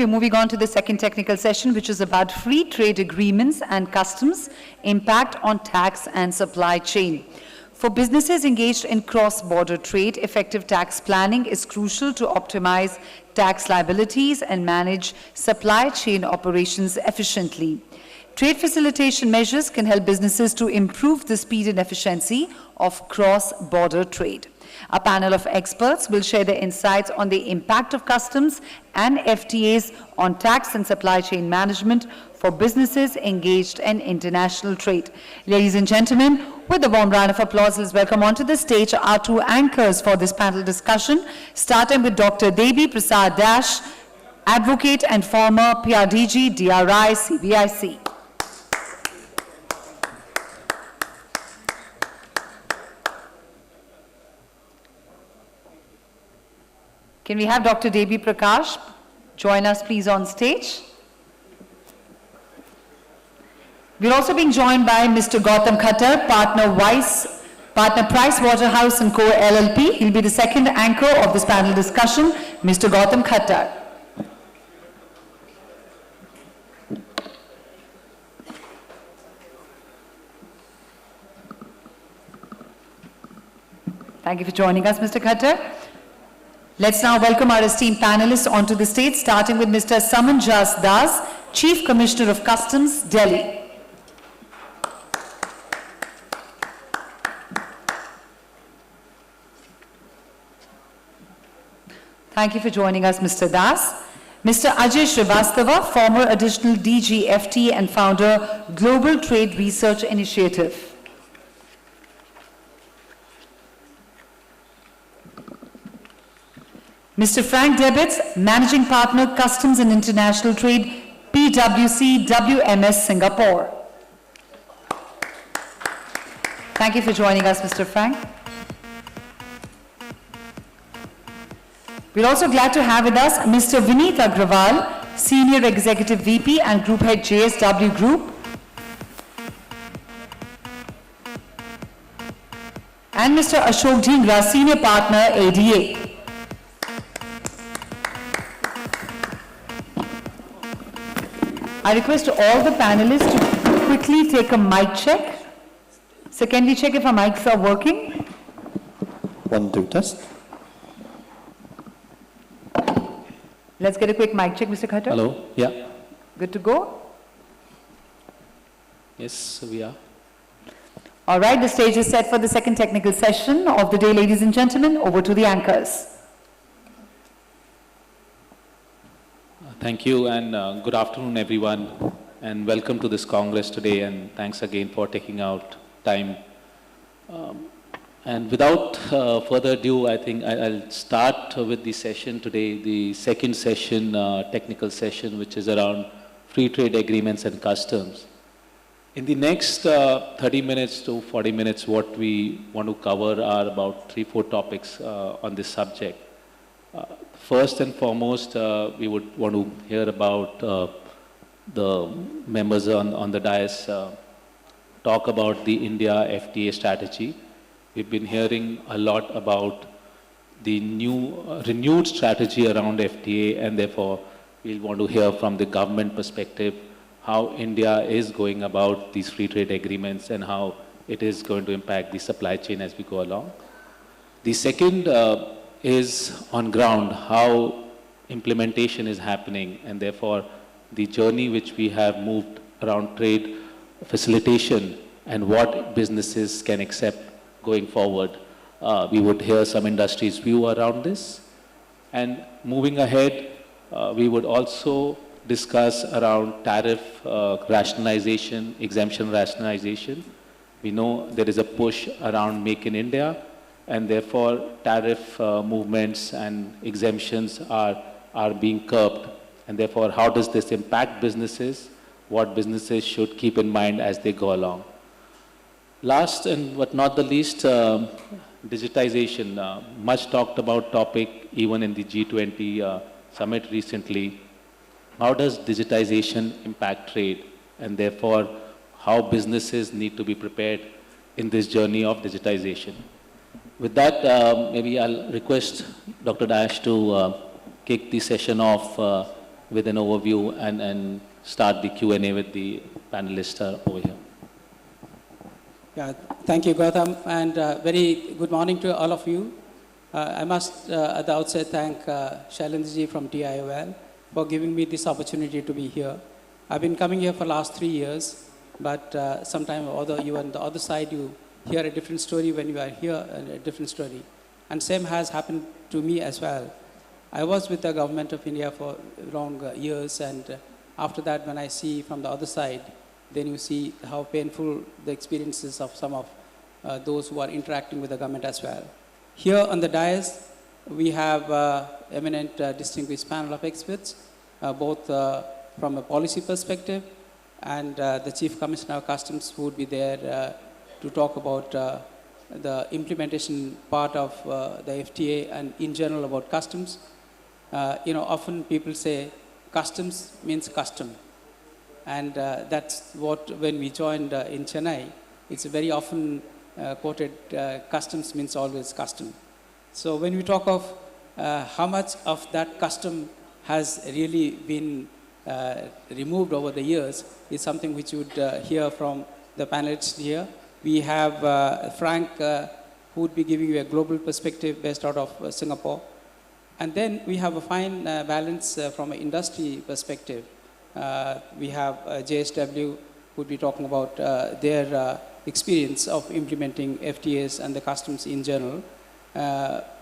we're moving on to the second technical session, which is about free trade agreements and customs, impact on tax and supply chain. For businesses engaged in cross-border trade, effective tax planning is crucial to optimize tax liabilities and manage supply chain operations efficiently. Trade facilitation measures can help businesses to improve the speed and efficiency of cross-border trade. A panel of experts will share their insights on the impact of customs and FTAs on tax and supply chain management for businesses engaged in international trade. Ladies and gentlemen, with a warm round of applause, let's welcome onto the stage our two anchors for this panel discussion, starting with Dr. Debi Prasad Dash, advocate and former PRDG, DRI, CBIC. Can we have Dr. Debi Prakash join us, please, on stage? We're also being joined by Mr. Gautam Khattar, partner Price Waterhouse & Co. LLP. He'll be the second anchor of this panel discussion, Mr. Gautam Khattar. Thank you for joining us, Mr. Khattar. Let's now welcome our esteemed panelists onto the stage, starting with Mr. Samanjas Das, Chief Commissioner of Customs, Delhi. Thank you for joining us, Mr. Das. Mr. Ajay Srivastava, former Additional DG FT and founder, Global Trade Research Initiative. Mr. Frank Debets, Managing Partner, Customs and International Trade, PwC WMS Singapore. Thank you for joining us, Mr. Frank. We're also glad to have with us Mr. Vineet Agrawal, Senior Executive VP and Group Head, JSW Group. And Mr. Ashok Dhingra, Senior Partner, ADA. I request all the panelists to quickly take a mic check. So can we check if our mics are working? 1, 2, test. Let's get a quick mic check, Mr. Khattar. Hello, yeah. Good to go? Yes, we are. All right, the stage is set for the second technical session of the day, ladies and gentlemen. Over to the anchors. Thank you, and good afternoon, everyone, and welcome to this Congress today, and thanks again for taking out time. And without further ado, I think I'll start with the session today, the second session, technical session, which is around free trade agreements and customs. In the next 30 minutes to 40 minutes, what we want to cover are about 3-4 topics on this subject. First and foremost, we would want to hear about the members on the dais talk about the India FTA strategy. We've been hearing a lot about the new renewed strategy around FTA, and therefore we'll want to hear from the government perspective how India is going about these free trade agreements and how it is going to impact the supply chain as we go along. The second is on ground, how implementation is happening, and therefore the journey which we have moved around trade facilitation and what businesses can accept going forward. We would hear some industries' view around this. And moving ahead, we would also discuss around tariff rationalization, exemption rationalization. We know there is a push around Make in India, and therefore tariff movements and exemptions are being curbed. And therefore, how does this impact businesses? What businesses should keep in mind as they go along? Last and but not the least, digitization. Much talked about topic even in the G20 summit recently. How does digitization impact trade? And therefore, how businesses need to be prepared in this journey of digitization? With that, maybe I'll request Dr. Dash to kick the session off with an overview and start the Q&A with the panelists over here. Yeah, thank you, Gautam, and very good morning to all of you. I must, at the outset, thank Shailendraji from TIOL for giving me this opportunity to be here. I've been coming here for the last 3 years, but sometime or other, you on the other side, you hear a different story when you are here, a different story. And same has happened to me as well. I was with the government of India for long years, and after that, when I see from the other side, then you see how painful the experiences of some of those who are interacting with the government as well. Here on the dais, we have eminent distinguished panel of experts, both from a policy perspective, and the Chief Commissioner of Customs who would be there to talk about the implementation part of the FTA and in general about customs. Often people say customs means custom. And that's what, when we joined in Chennai, it's very often quoted, customs means always custom. So when we talk of how much of that custom has really been removed over the years is something which you would hear from the panelists here. We have Frank, who would be giving you a global perspective based out of Singapore. And then we have a fine balance from an industry perspective. We have JSW, who would be talking about their experience of implementing FTAs and the customs in general.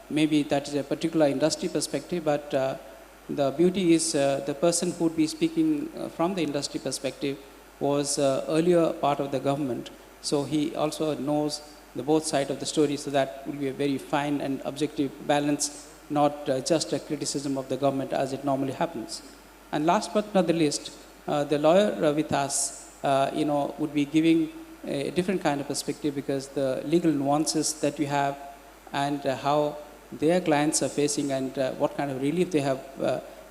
Maybe that is a particular industry perspective, but the beauty is the person who would be speaking from the industry perspective was earlier part of the government. So he also knows the both sides of the story, so that will be a very fine and objective balance, not just a criticism of the government as it normally happens. And last but not the least, the lawyer with us, would be giving a different kind of perspective, because the legal nuances that we have and how their clients are facing and what kind of relief they have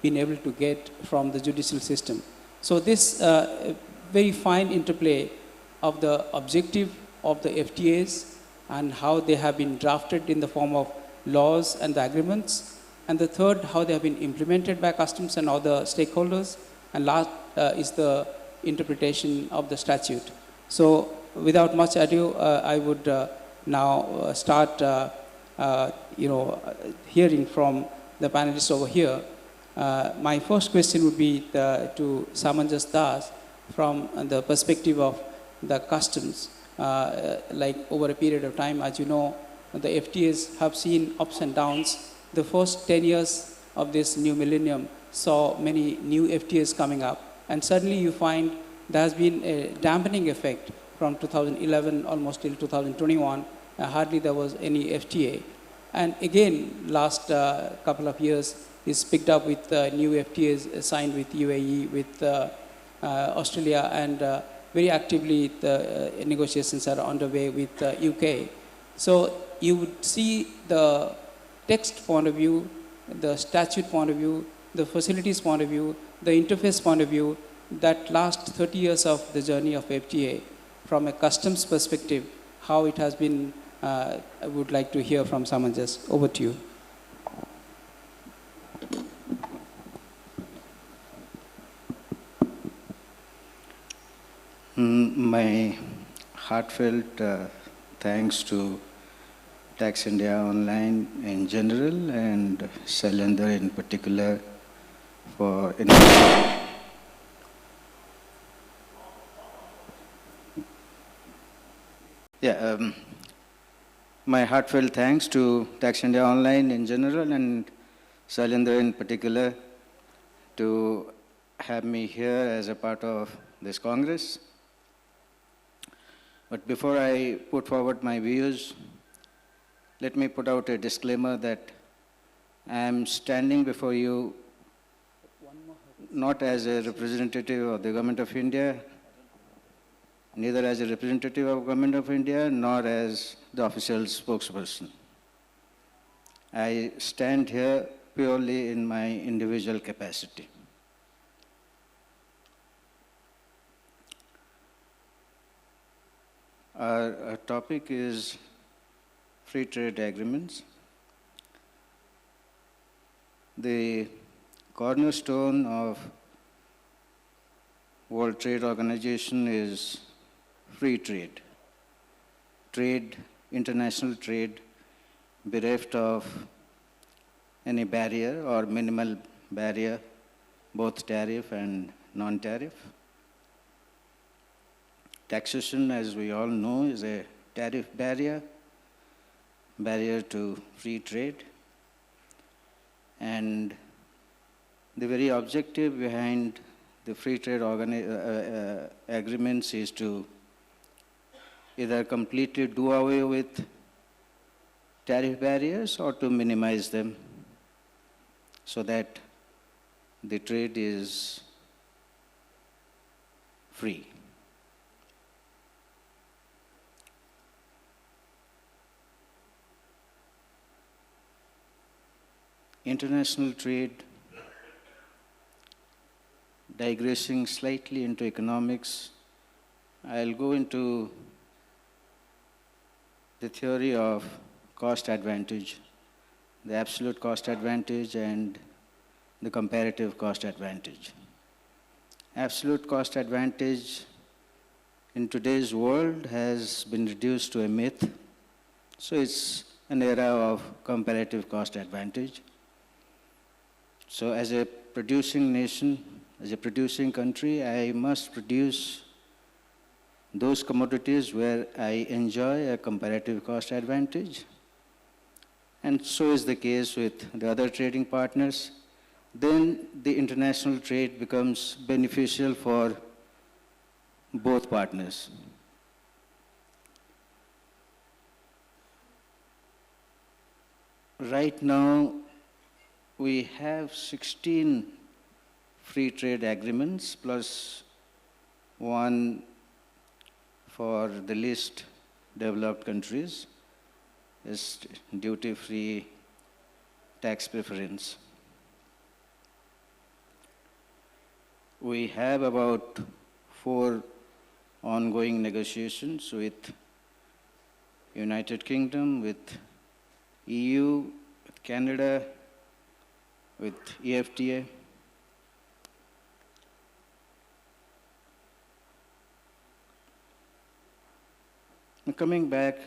been able to get from the judicial system. So this very fine interplay of the objective of the FTAs and how they have been drafted in the form of laws and the agreements, and the third, how they have been implemented by customs and other stakeholders, and last is the interpretation of the statute. So without much ado, I would now start hearing from the panelists over here. My first question would be to Samanjas Das, from the perspective of the customs. Like over a period of time, as you know, the FTAs have seen ups and downs. The first 10 years of this new millennium saw many new FTAs coming up, and suddenly you find there has been a dampening effect from 2011 almost till 2021. Hardly there was any FTA. And again, last couple of years is picked up with new FTAs signed with UAE, with Australia, and very actively the negotiations are underway with UK. So you would see the text point of view, the statute point of view, the facilities point of view, the interface point of view, that last 30 years of the journey of FTA, from a customs perspective, how it has been, I would like to hear from Samanjas. Over to you. My heartfelt thanks to Tax India Online in general and Shailendra in particular for my heartfelt thanks to Tax India Online in general and Shailendra in particular to have me here as a part of this Congress. But before I put forward my views, let me put out a disclaimer that I am standing before you not as a representative of the Government of India, neither as a representative of Government of India, nor as the official spokesperson. I stand here purely in my individual capacity. Our topic is free trade agreements. The cornerstone of World Trade Organization is free trade. Trade, international trade, bereft of any barrier or minimal barrier, both tariff and non-tariff. Taxation, as we all know, is a tariff barrier to free trade. And the very objective behind the free trade agreements is to either completely do away with tariff barriers or to minimize them so that the trade is free. International trade, digressing slightly into economics, I'll go into the theory of cost advantage, the absolute cost advantage and the comparative cost advantage. Absolute cost advantage in today's world has been reduced to a myth, so it's an era of comparative cost advantage. So as a producing nation, as a producing country, I must produce those commodities where I enjoy a comparative cost advantage. And so is the case with the other trading partners. Then the international trade becomes beneficial for both partners. Right now, we have 16 free trade agreements plus one for the least developed countries is duty-free tax preference. We have about 4 ongoing negotiations with United Kingdom, with EU, with Canada, with FTA. Coming back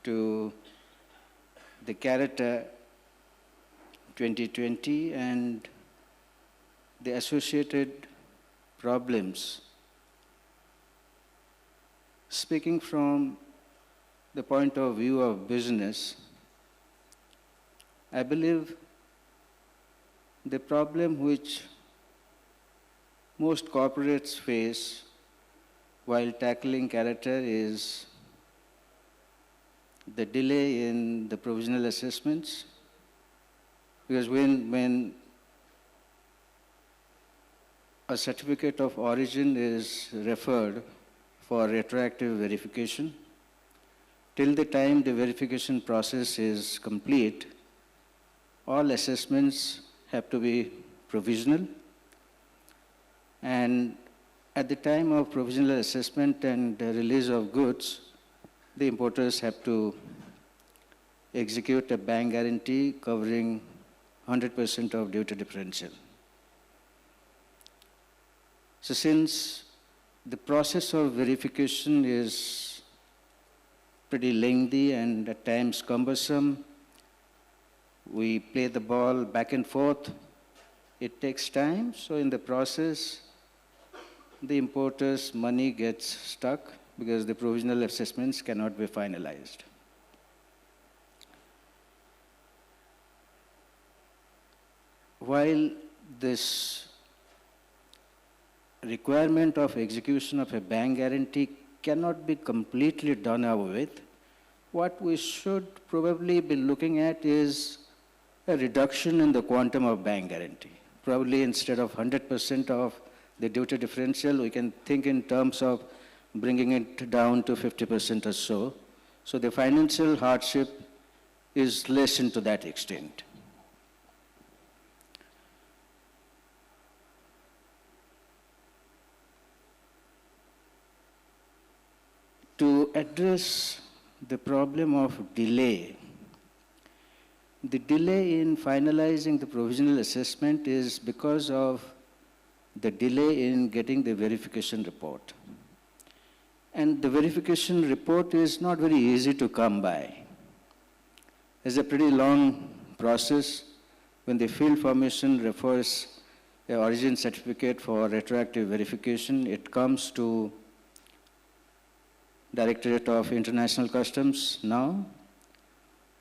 to the CARTA 2020 and the associated problems. Speaking from the point of view of business, I believe the problem which most corporates face while tackling character is the delay in the provisional assessments. Because when a certificate of origin is referred for retroactive verification, till the time the verification process is complete, all assessments have to be provisional. And at the time of provisional assessment and the release of goods, the importers have to execute a bank guarantee covering 100% of duty differential. So since the process of verification is pretty lengthy and at times cumbersome, we play the ball back and forth. It takes time, so in the process, the importer's money gets stuck because the provisional assessments cannot be finalized. While this requirement of execution of a bank guarantee cannot be completely done away with, what we should probably be looking at is a reduction in the quantum of bank guarantee. Probably instead of 100% of the duty differential, we can think in terms of bringing it down to 50% or so. So the financial hardship is lessened to that extent. To address the problem of delay, The delay in finalizing the provisional assessment is because of the delay in getting the verification report. And the verification report is not very easy to come by. It's a pretty long process. When the field formation refers the origin certificate for retroactive verification, it comes to Directorate of International Customs now.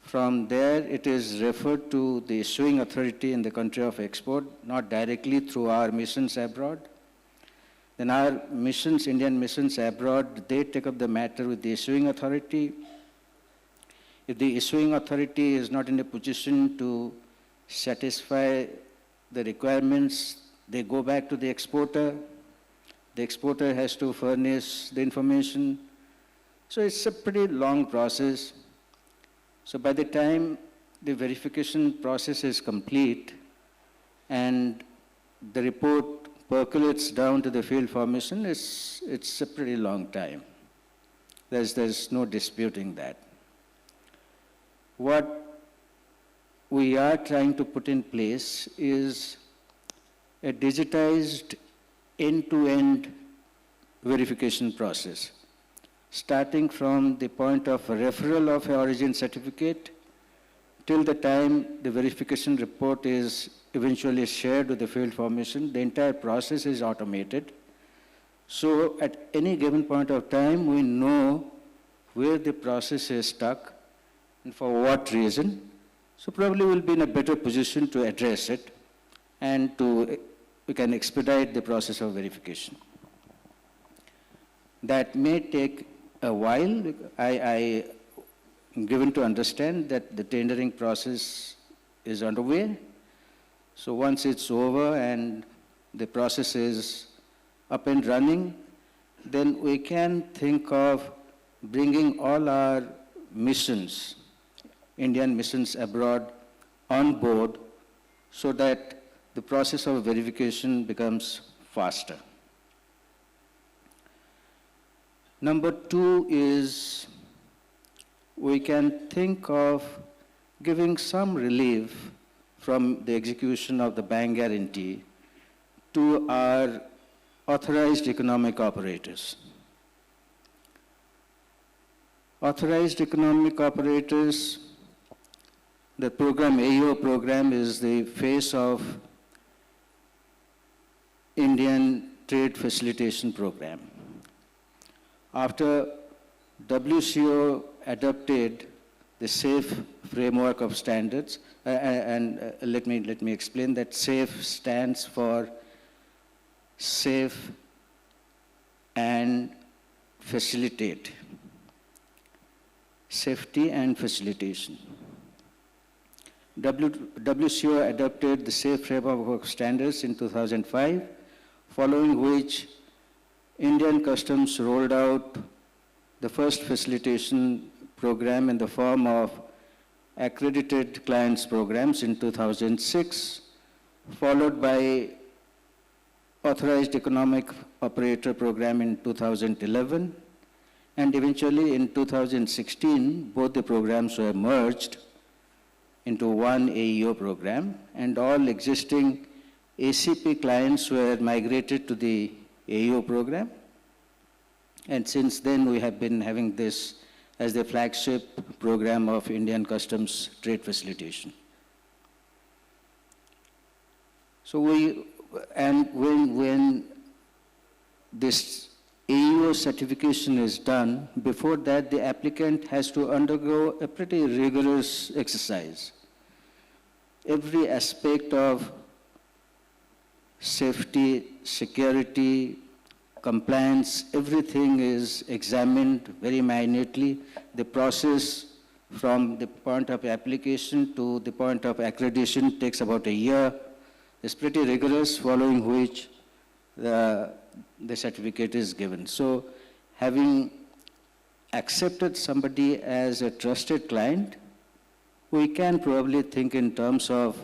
From there, it is referred to the issuing authority in the country of export, not directly through our missions abroad. Then our missions, Indian missions abroad, they take up the matter with the issuing authority. If the issuing authority is not in a position to satisfy the requirements, they go back to the exporter. The exporter has to furnish the information. So it's a pretty long process. So by the time the verification process is complete and the report percolates down to the field formation, it's a pretty long time. There's no disputing that. What we are trying to put in place is a digitized end-to-end verification process, starting from the point of referral of an origin certificate till the time the verification report is eventually shared with the field formation. The entire process is automated. So at any given point of time, we know where the process is stuck and for what reason. So probably we'll be in a better position to address it and we can expedite the process of verification. That may take a while. I am given to understand that the tendering process is underway. So once it's over and the process is up and running, then we can think of bringing all our missions, Indian missions abroad, on board so that the process of verification becomes faster. Number two is we can think of giving some relief from the execution of the bank guarantee to our authorized economic operators. Authorized economic operators, the program, AO program, is the face of Indian Trade Facilitation Program. After WCO adopted the SAFE framework of standards, let me explain that SAFE stands for Safe and Facilitate. Safety and facilitation. WCO adopted the SAFE framework of standards in 2005, following which Indian Customs rolled out the first facilitation program in the form of accredited clients programs in 2006, followed by authorized economic operator program in 2011, and eventually in 2016, both the programs were merged into one AEO program, and all existing ACP clients were migrated to the AEO program. And since then, we have been having this as the flagship program of Indian Customs trade facilitation. So when this AEO certification is done, before that the applicant has to undergo a pretty rigorous exercise. Every aspect of safety, security, compliance, everything is examined very minutely. The process from the point of application to the point of accreditation takes about a year. It's pretty rigorous, following which the certificate is given. So having accepted somebody as a trusted client, we can probably think in terms of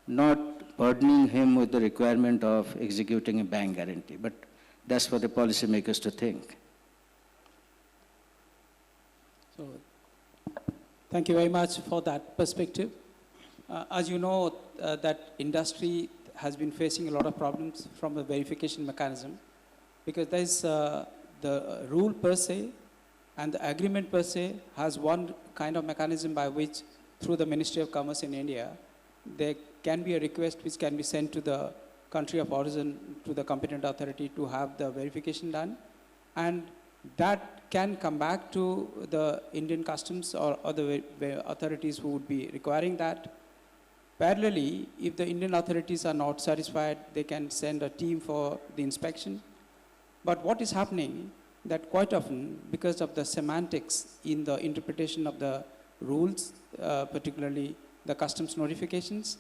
not burdening him with the requirement of executing a bank guarantee. But that's for the policymakers to think. So, thank you very much for that perspective. As you know, that industry has been facing a lot of problems from the verification mechanism, because there is the rule per se and the agreement per se has one kind of mechanism by which, through the Ministry of Commerce in India, there can be a request which can be sent to the country of origin, to the competent authority to have the verification done, and that can come back to the Indian customs or other authorities who would be requiring that. Parallelly, if the Indian authorities are not satisfied, they can send a team for the inspection. But what is happening, that quite often, because of the semantics in the interpretation of the rules, particularly the customs notifications,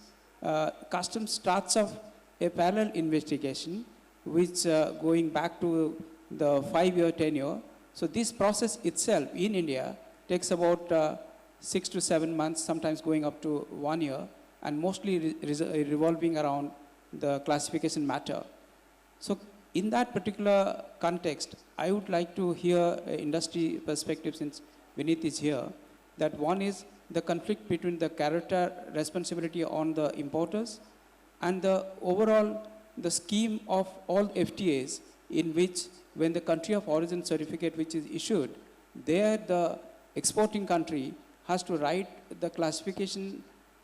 customs starts off a parallel investigation, which going back to the 5-year tenure. So this process itself in India takes about 6 to 7 months, sometimes going up to 1 year, and mostly revolving around the classification matter. So in that particular context, I would like to hear industry perspective, since Vineet is here, that one is the conflict between the character responsibility on the importers and the overall, the scheme of all FTAs, in which when the country of origin certificate which is issued, there the exporting country has to write the classification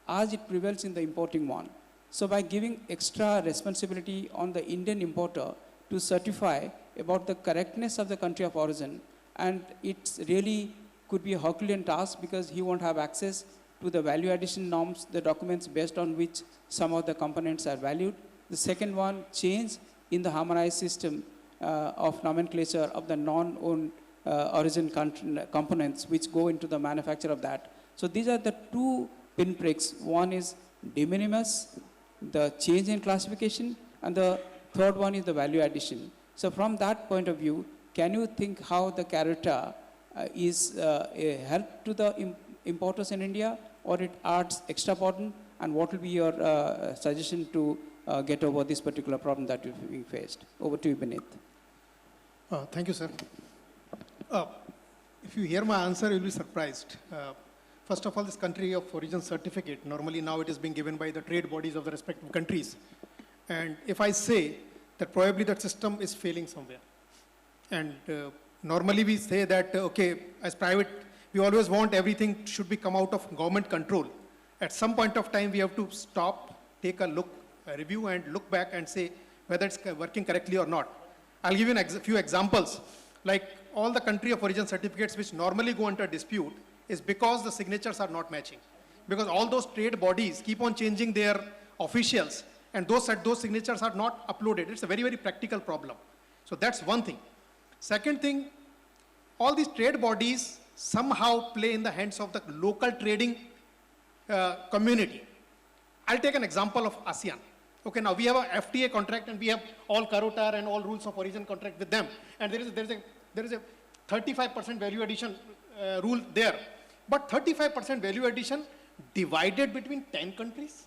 as it prevails in the importing one. So by giving extra responsibility on the Indian importer to certify about the correctness of the country of origin, and it's really could be a Herculean task because he won't have access to the value addition norms, the documents based on which some of the components are valued. The second one, change in the harmonized system of nomenclature of the non-owned origin components which go into the manufacture of that. So these are the two pinpricks. One is de minimis, the change in classification, and the third one is the value addition. So from that point of view, can you think how the character is a help to the importers in India, or it adds extra burden, and what will be your suggestion to get over this particular problem that you've been faced? Over to you, Vineet. Thank you, sir. If you hear my answer, you'll be surprised. First of all, this country of origin certificate, normally now it is being given by the trade bodies of the respective countries. And if I say that probably that system is failing somewhere. And normally we say that, okay, as private, we always want everything should be come out of government control. At some point of time, we have to stop, take a look, a review, and look back and say whether it's working correctly or not. I'll give you a few examples. Like all the country of origin certificates which normally go under dispute is because the signatures are not matching. Because all those trade bodies keep on changing their officials, and those signatures are not uploaded. It's a very, very practical problem. So that's one thing. Second thing, all these trade bodies somehow play in the hands of the local trading community. I'll take an example of ASEAN. Okay, now we have a FTA contract and we have all Karotar and all rules of origin contract with them. And there is a 35% value addition rule there. But 35% value addition divided between 10 countries.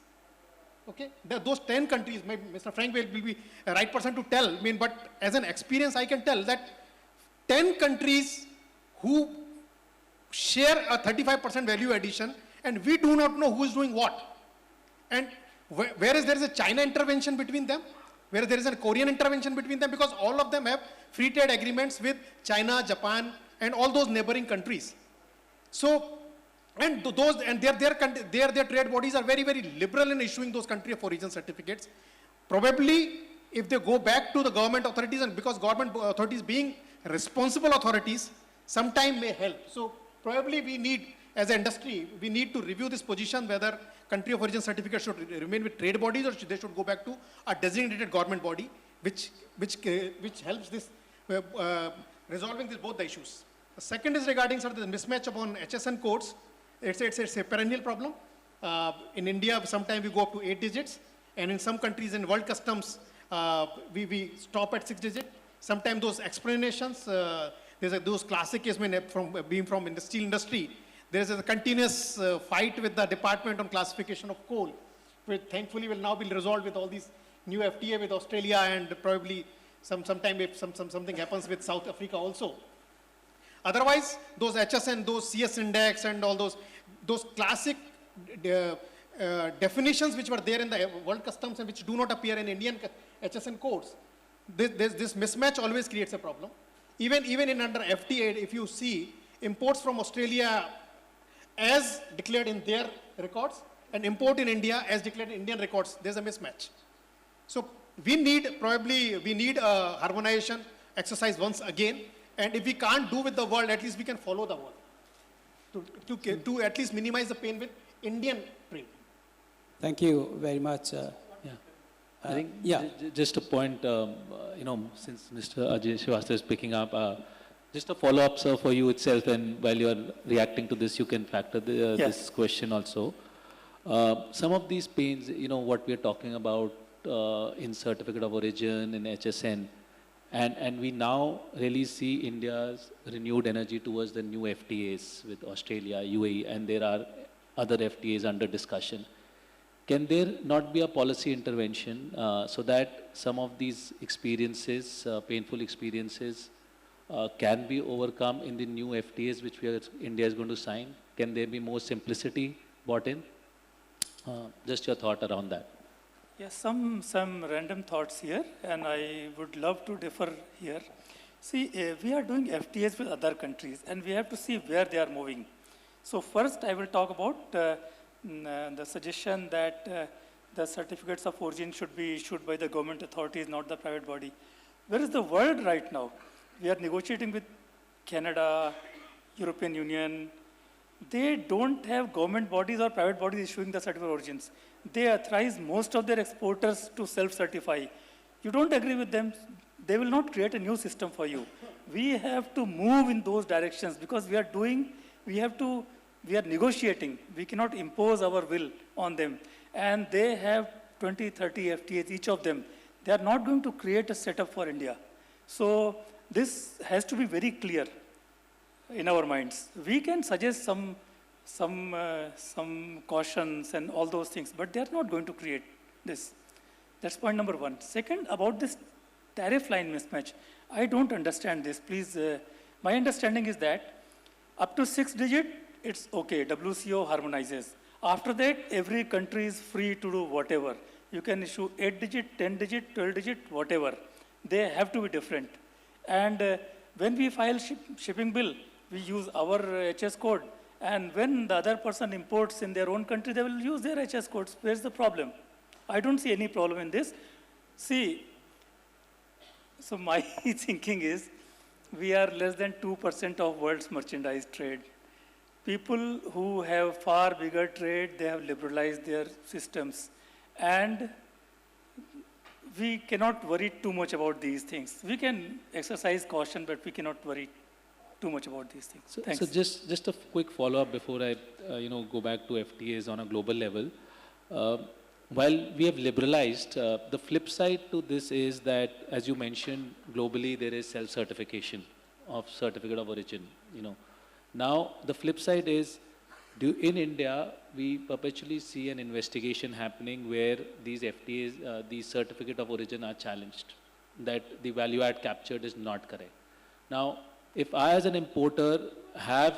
Okay, those 10 countries, Mr. Frank will be a right person to tell, but as an experience I can tell that 10 countries who share a 35% value addition, and we do not know who is doing what. And whereas there is a China intervention between them, whereas there is a Korean intervention between them, because all of them have free trade agreements with China, Japan, and all those neighboring countries. So, and their trade bodies are very, very liberal in issuing those country of origin certificates. Probably, if they go back to the government authorities, and because government authorities being responsible authorities, sometime may help. So, probably we need, as an industry, we need to review this position whether country of origin certificate should remain with trade bodies or they should go back to a designated government body, which helps this resolving both the issues. The second is regarding the mismatch upon HSN codes. It's a perennial problem. In India, sometimes we go up to 8 digits, and in some countries in world customs, we stop at 6 digits. Sometimes those explanations, there's those classic cases from in the steel industry. There is a continuous fight with the department on classification of coal, which thankfully will now be resolved with all these new FTA with Australia, and probably sometime if something happens with South Africa also. Otherwise, those HSN, those CS index, and all those classic definitions which were there in the world customs and which do not appear in Indian HSN codes. This mismatch always creates a problem. Even in under FTA, if you see imports from Australia as declared in their records and import in India as declared in Indian records, there's a mismatch. So we need a harmonization exercise once again, and if we can't do with the world, at least we can follow the world to at least minimize the pain with Indian trade. Thank you very much. I think yeah. Just a point, since Mr. Ajay Srivastava is picking up, just a follow-up, sir, for you itself, and while you are reacting to this, you can factor this question also. Some of these pains, what we are talking about in certificate of origin, in HSN, and we now really see India's renewed energy towards the new FTAs with Australia, UAE, and there are other FTAs under discussion. Can there not be a policy intervention so that some of these experiences, painful experiences, can be overcome in the new FTAs which India is going to sign? Can there be more simplicity brought in? Just your thought around that. Yes, some random thoughts here, and I would love to differ here. See, we are doing FTAs with other countries, and we have to see where they are moving. So first, I will talk about the suggestion that the certificates of origin should be issued by the government authorities, not the private body. Where is the world right now? We are negotiating with Canada, European Union. They don't have government bodies or private bodies issuing the certificate of origins. They authorize most of their exporters to self-certify. You don't agree with them, they will not create a new system for you. We have to move in those directions because we are negotiating. We cannot impose our will on them. And they have 20, 30 FTAs, each of them. They are not going to create a setup for India. So this has to be very clear in our minds. We can suggest some cautions and all those things, but they are not going to create this. That's point number one. Second, about this tariff line mismatch, I don't understand this. Please, my understanding is that up to 6 digit, it's okay, WCO harmonizes. After that, every country is free to do whatever. You can issue 8 digit, 10 digit, 12 digit, whatever. They have to be different. And when we file shipping bill, we use our HS code. And when the other person imports in their own country, they will use their HS codes. Where's the problem? I don't see any problem in this. See, so my thinking is, we are less than 2% of world's merchandise trade. People who have far bigger trade, they have liberalized their systems. And we cannot worry too much about these things. We can exercise caution, but we cannot worry too much about these things. So just a quick follow-up before I go back to FTAs on a global level. While we have liberalized, the flip side to this is that, as you mentioned, globally there is self-certification of certificate of origin. Now the flip side is, in India, we perpetually see an investigation happening where these FTAs, these certificate of origin are challenged, that the value add captured is not correct. Now, if I as an importer have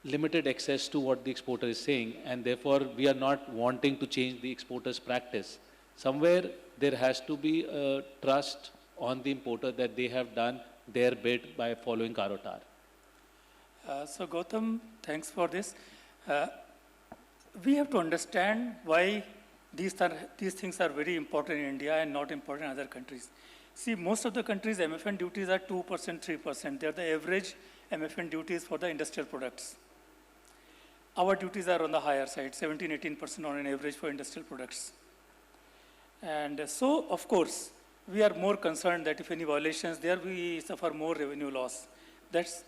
limited access to what the exporter is saying, and therefore we are not wanting to change the exporter's practice, somewhere there has to be a trust on the importer that they have done their bit by following Karotar. So Gautam, thanks for this. We have to understand why these things are very important in India and not important in other countries. See, most of the countries' MFN duties are 2%, 3%. They're the average MFN duties for the industrial products. Our duties are on the higher side, 17, 18% on an average for industrial products. And so, of course, we are more concerned that if any violations there, we suffer more revenue loss. That's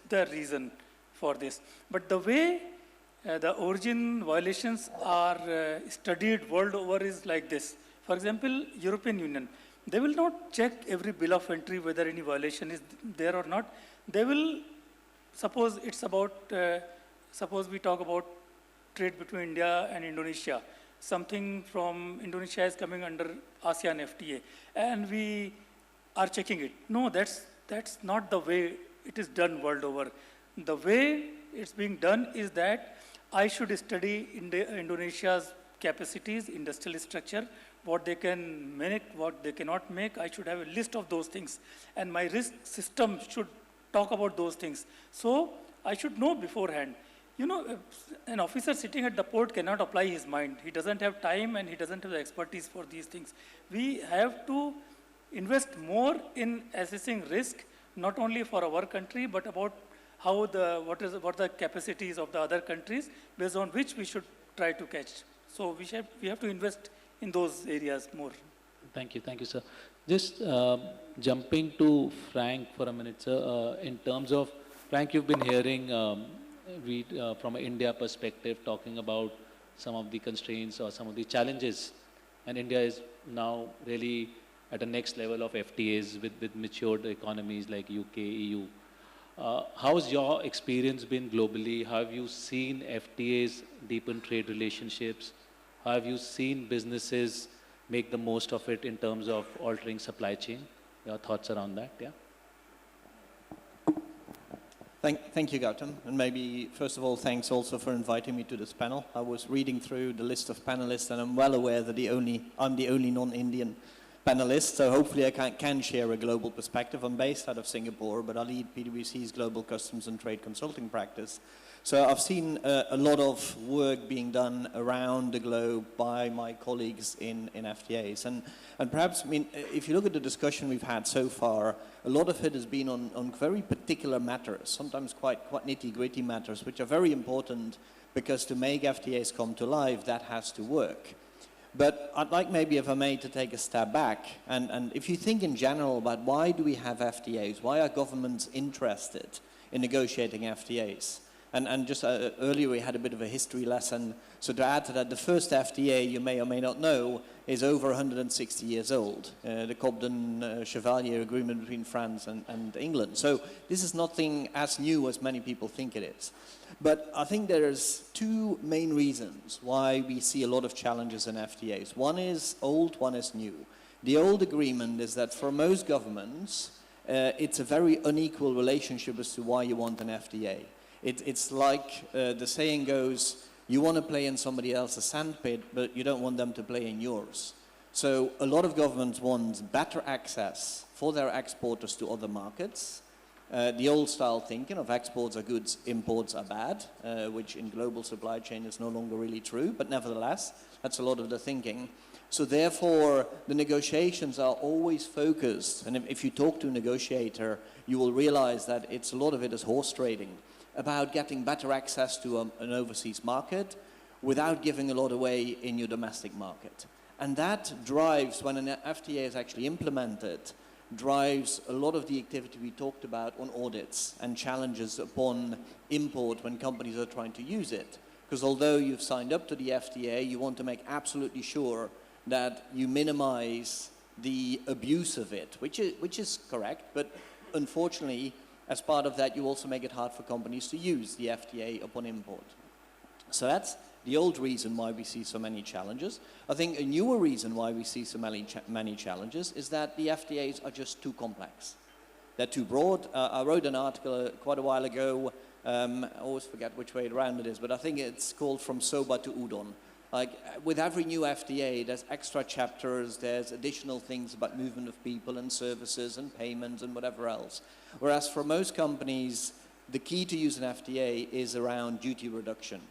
the reason for this. But the way the origin violations are studied world over is like this. For example, European Union, they will not check every bill of entry whether any violation is there or not. They will, suppose it's about, suppose we talk about trade between India and Indonesia. Something from Indonesia is coming under ASEAN FTA, and we are checking it. No, that's not the way it is done world over. The way it's being done is that I should study Indonesia's capacities, industrial structure, what they can make, what they cannot make. I should have a list of those things. And my risk system should talk about those things. So I should know beforehand. You know, an officer sitting at the port cannot apply his mind. He doesn't have time and he doesn't have the expertise for these things. We have to invest more in assessing risk, not only for our country, but about how what the capacities of the other countries, based on which we should try to catch. So we have to invest in those areas more. Thank you, sir. Just jumping to Frank for a minute, sir. In terms of, Frank, you've been hearing from an India perspective, talking about some of the constraints or some of the challenges. And India is now really at a next level of FTAs with matured economies like UK, EU. How's your experience been globally? How have you seen FTAs deepen trade relationships? How have you seen businesses make the most of it in terms of altering supply chain? Your thoughts around that, yeah? Thank you, Gautam. And maybe, first of all, thanks also for inviting me to this panel. I was reading through the list of panelists, and I'm well aware that I'm the only non-Indian panelist, so hopefully I can share a global perspective. I'm based out of Singapore, but I lead PwC's Global Customs and Trade Consulting practice. So I've seen a lot of work being done around the globe by my colleagues in FTAs. And perhaps, I mean, if you look at the discussion we've had so far, a lot of it has been on very particular matters, sometimes quite nitty-gritty matters, which are very important because to make FTAs come to life, that has to work. But I'd like maybe, if I may, to take a step back. And if you think in general about why do we have FTAs, why are governments interested in negotiating FTAs? And just earlier we had a bit of a history lesson. So to add to that, the first FTA, you may or may not know, is over 160 years old. The Cobden-Chevalier Agreement between France and England. So this is nothing as new as many people think it is. But I think there's two main reasons why we see a lot of challenges in FTAs. One is old, one is new. The old agreement is that for most governments, it's a very unequal relationship as to why you want an FTA. It's like the saying goes, you want to play in somebody else's sandpit, but you don't want them to play in yours. So a lot of governments want better access for their exporters to other markets. The old style thinking of exports are goods, imports are bad, which in global supply chain is no longer really true, but nevertheless, that's a lot of the thinking. So therefore, the negotiations are always focused, and if you talk to a negotiator, you will realize that a lot of it is horse trading, about getting better access to an overseas market without giving a lot away in your domestic market. And that drives, when an FTA is actually implemented, drives a lot of the activity we talked about on audits and challenges upon import when companies are trying to use it. Because although you've signed up to the FTA, you want to make absolutely sure that you minimize the abuse of it, which is correct, but unfortunately, as part of that, you also make it hard for companies to use the FTA upon import. So that's the old reason why we see so many challenges. I think a newer reason why we see so many challenges is that the FTAs are just too complex. They're too broad. I wrote an article quite a while ago, I always forget which way around it is, but I think it's called From Soba to Udon. Like, with every new FTA, there's extra chapters, there's additional things about movement of people and services and payments and whatever else. Whereas for most companies, the key to use an FTA is around duty reduction.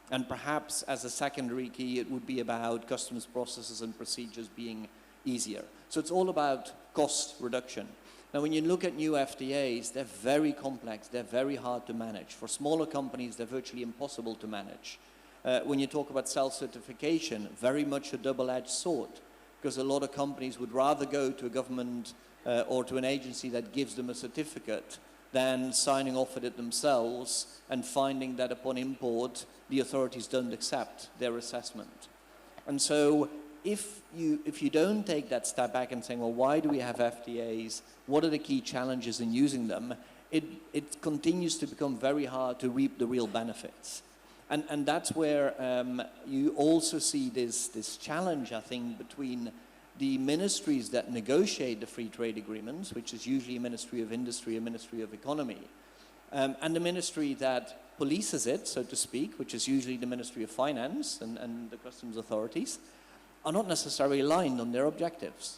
And perhaps as a secondary key, it would be about customs processes and procedures being easier. So it's all about cost reduction. Now, when you look at new FTAs, they're very complex, they're very hard to manage. For smaller companies, they're virtually impossible to manage. When you talk about self-certification, very much a double-edged sword, because a lot of companies would rather go to a government or to an agency that gives them a certificate than signing off at it themselves and finding that upon import, the authorities don't accept their assessment. And so if you don't take that step back and saying, well, why do we have FTAs? What are the key challenges in using them? It continues to become very hard to reap the real benefits. And that's where you also see this challenge, I think, between the ministries that negotiate the free trade agreements, which is usually a Ministry of Industry, a Ministry of Economy, and the ministry that polices it, so to speak, which is usually the Ministry of Finance and the customs authorities, are not necessarily aligned on their objectives.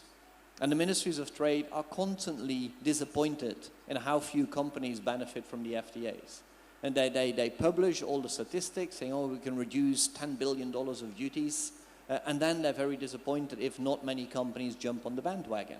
And the ministries of trade are constantly disappointed in how few companies benefit from the FTAs. And they publish all the statistics saying, oh, we can reduce $10 billion of duties, and then they're very disappointed if not many companies jump on the bandwagon.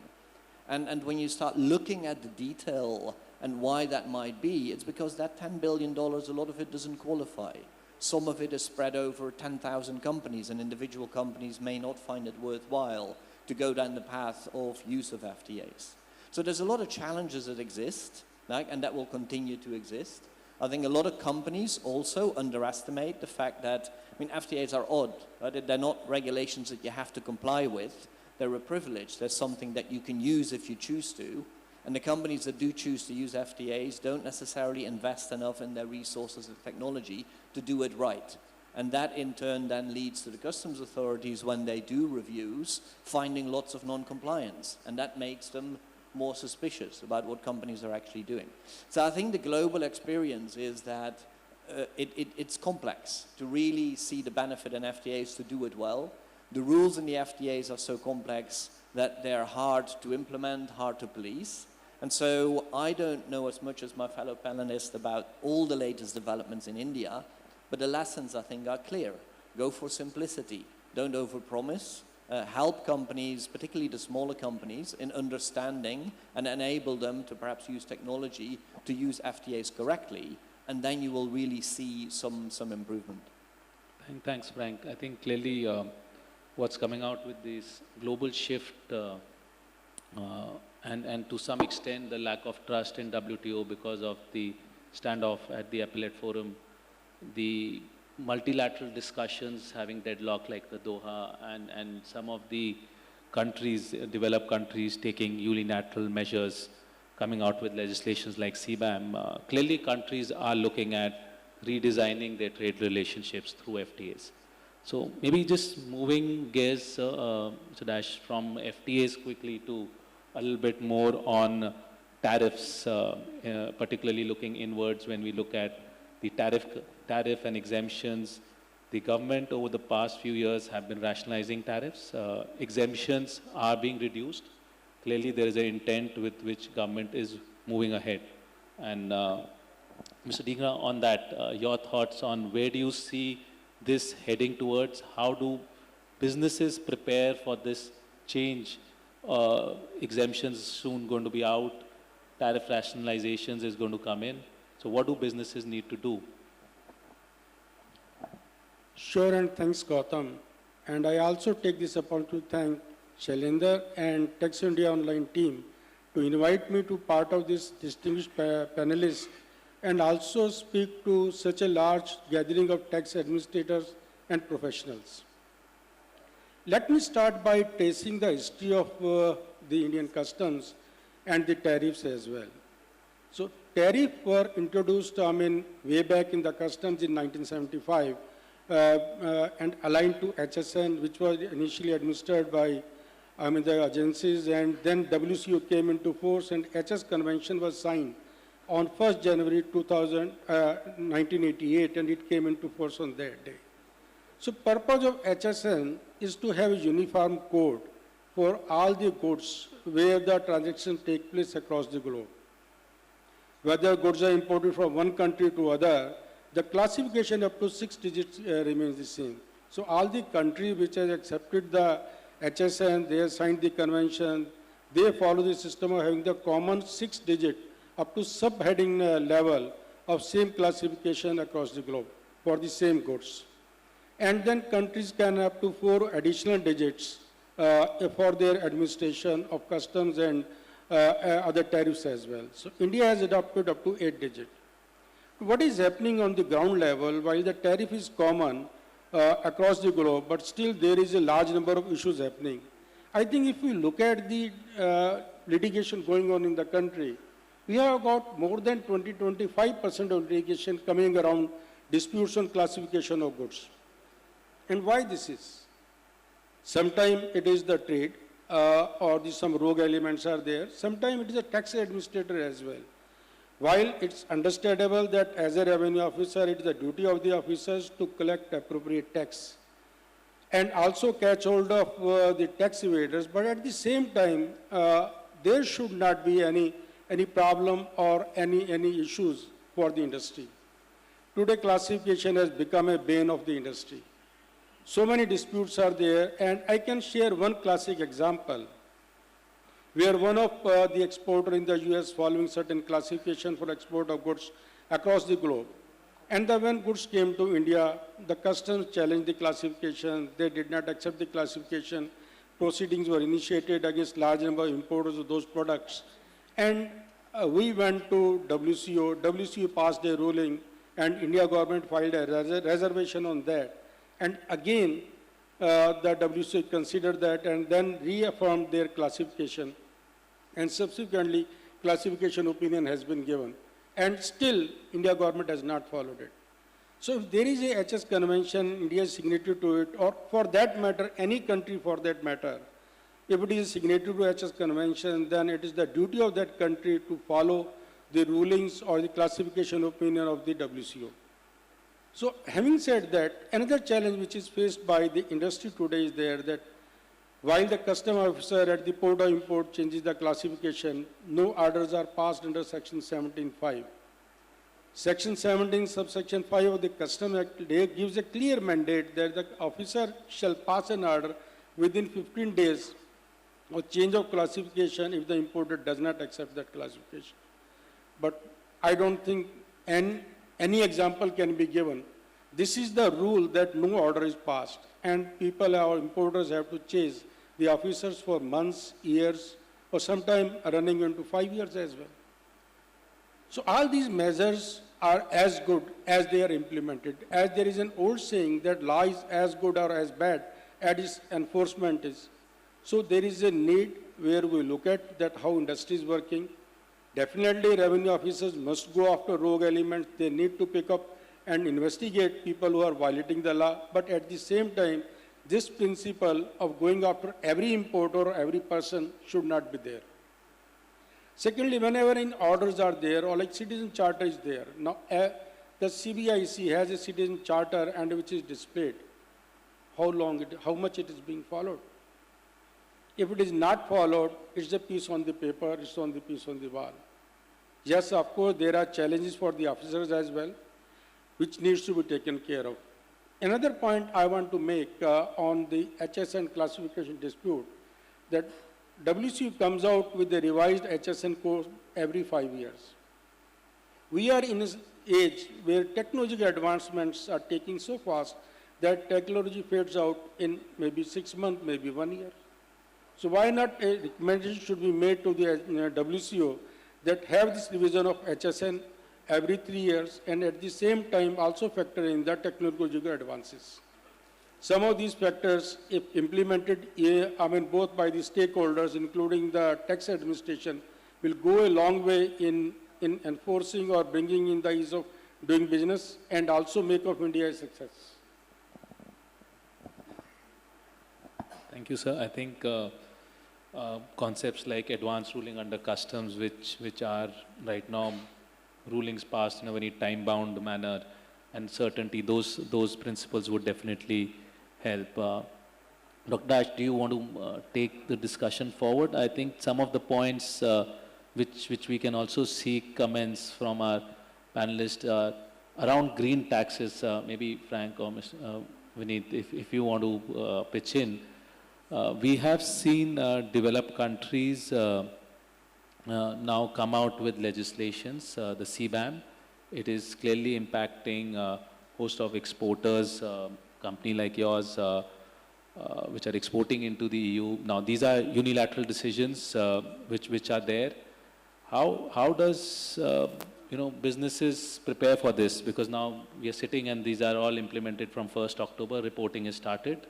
And when you start looking at the detail and why that might be, it's because that $10 billion, a lot of it doesn't qualify. Some of it is spread over 10,000 companies, and individual companies may not find it worthwhile to go down the path of use of FTAs. So there's a lot of challenges that exist, right, and that will continue to exist. I think a lot of companies also underestimate the fact that, I mean, FTAs are odd, right? They're not regulations that you have to comply with. They're a privilege. They're something that you can use if you choose to. And the companies that do choose to use FTAs don't necessarily invest enough in their resources and technology to do it right. And that in turn then leads to the customs authorities, when they do reviews, finding lots of non-compliance. And that makes them more suspicious about what companies are actually doing. So I think the global experience is that it's complex to really see the benefit in FTAs to do it well. The rules in the FTAs are so complex that they're hard to implement, hard to police. And so I don't know as much as my fellow panelists about all the latest developments in India, but the lessons I think are clear. Go for simplicity, don't overpromise. Help companies, particularly the smaller companies, in understanding and enable them to perhaps use technology to use FTAs correctly, and then you will really see some improvement. Thanks, Frank. I think clearly what's coming out with this global shift and to some extent the lack of trust in WTO because of the standoff at the Appellate Forum, the multilateral discussions having deadlock like the Doha, and some of the countries, developed countries, taking unilateral measures, coming out with legislations like CBAM. Clearly countries are looking at redesigning their trade relationships through FTAs. So maybe just moving gears, Mr. Dash, from FTAs quickly to a little bit more on tariffs, particularly looking inwards when we look at the tariff and exemptions. The government over the past few years have been rationalizing tariffs. Exemptions are being reduced. Clearly there is an intent with which government is moving ahead. And Mr. Dhingra, on that, your thoughts on where do you see this heading towards? How do businesses prepare for this change? Exemptions soon going to be out, tariff rationalizations is going to come in. So what do businesses need to do? Sure, and thanks, Gautam. And I also take this opportunity to thank Shailendra and Tax India Online team to invite me to part of this distinguished panelists and also speak to such a large gathering of tax administrators and professionals. Let me start by tracing the history of the Indian customs and the tariffs as well. So tariffs were introduced, way back in the customs in 1975 and aligned to HSN, which was initially administered by the agencies, and then WCO came into force and HS Convention was signed on 1st January 1988, and it came into force on that day. So purpose of HSN is to have a uniform code for all the goods where the transactions take place across the globe. Whether goods are imported from one country to other, the classification up to 6 digits remains the same. So all the countries which have accepted the HSN, they have signed the convention, they follow the system of having the common 6-digit up to subheading level of same classification across the globe for the same goods. And then countries can have up to 4 additional digits for their administration of customs and other tariffs as well. So India has adopted up to 8 digits. What is happening on the ground level, while the tariff is common across the globe, but still there is a large number of issues happening. I think if we look at the litigation going on in the country, we have got more than 20-25% of litigation coming around disputes on classification of goods. And why this is? Sometimes it is the trade or some rogue elements are there. Sometimes it is a tax administrator as well. While it's understandable that as a revenue officer, it is the duty of the officers to collect appropriate tax and also catch hold of the tax evaders, but at the same time, there should not be any problem or any issues for the industry. Today, classification has become a bane of the industry. So many disputes are there, and I can share one classic example where one of the exporter in the US following certain classification for export of goods across the globe. And then when goods came to India, the customs challenged the classification. They did not accept the classification. Proceedings were initiated against large number of importers of those products. And we went to WCO. WCO passed a ruling, and India government filed a reservation on that. And again, the WCO considered that and then reaffirmed their classification. And subsequently, classification opinion has been given. And still, India government has not followed it. So if there is a HS convention, India is signatory to it, or for that matter, any country for that matter, if it is a signatory to HS convention, then it is the duty of that country to follow the rulings or the classification opinion of the WCO. So having said that, another challenge which is faced by the industry today is there that while the custom officer at the port of import changes the classification, no orders are passed under Section 17(5). Section 17, subsection 5 of the Custom Act gives a clear mandate that the officer shall pass an order within 15 days of change of classification if the importer does not accept that classification. But I don't think any example can be given. This is the rule that no order is passed, and people or importers have to chase the officers for months, years, or sometimes running into 5 years as well. So all these measures are as good as they are implemented. As there is an old saying that law is as good or as bad as its enforcement is. So there is a need where we look at that how industry is working. Definitely revenue officers must go after rogue elements. They need to pick up and investigate people who are violating the law. But at the same time, this principle of going after every importer or every person should not be there. Secondly, whenever in orders are there or like citizen charter is there, now the CBIC has a citizen charter and which is displayed, how much it is being followed. If it is not followed, it's a piece on the paper, it's on the piece on the wall. Yes, of course, there are challenges for the officers as well, which needs to be taken care of. Another point I want to make on the HSN classification dispute, that WCU comes out with the revised HSN code every 5 years. We are in an age where technological advancements are taking so fast that technology fades out in maybe 6 months, maybe 1 year. So why not a recommendation should be made to the WCO that have this revision of HSN every 3 years and at the same time also factor in the technological advances. Some of these factors, if implemented, both by the stakeholders, including the tax administration, will go a long way in enforcing or bringing in the ease of doing business and also make of India a success. Thank you, sir. I think concepts like advanced ruling under customs, which are right now rulings passed in a very time-bound manner, and certainty, those principles would definitely help. Dr. Dash, do you want to take the discussion forward? I think some of the points which we can also seek comments from our panelists around green taxes, maybe Frank or Mr. Vineet, if you want to pitch in. We have seen developed countries now come out with legislations, the CBAM. It is clearly impacting a host of exporters, company like yours, which are exporting into the EU. Now, these are unilateral decisions which are there. How does businesses prepare for this? Because now we are sitting and these are all implemented from 1st October. Reporting is started,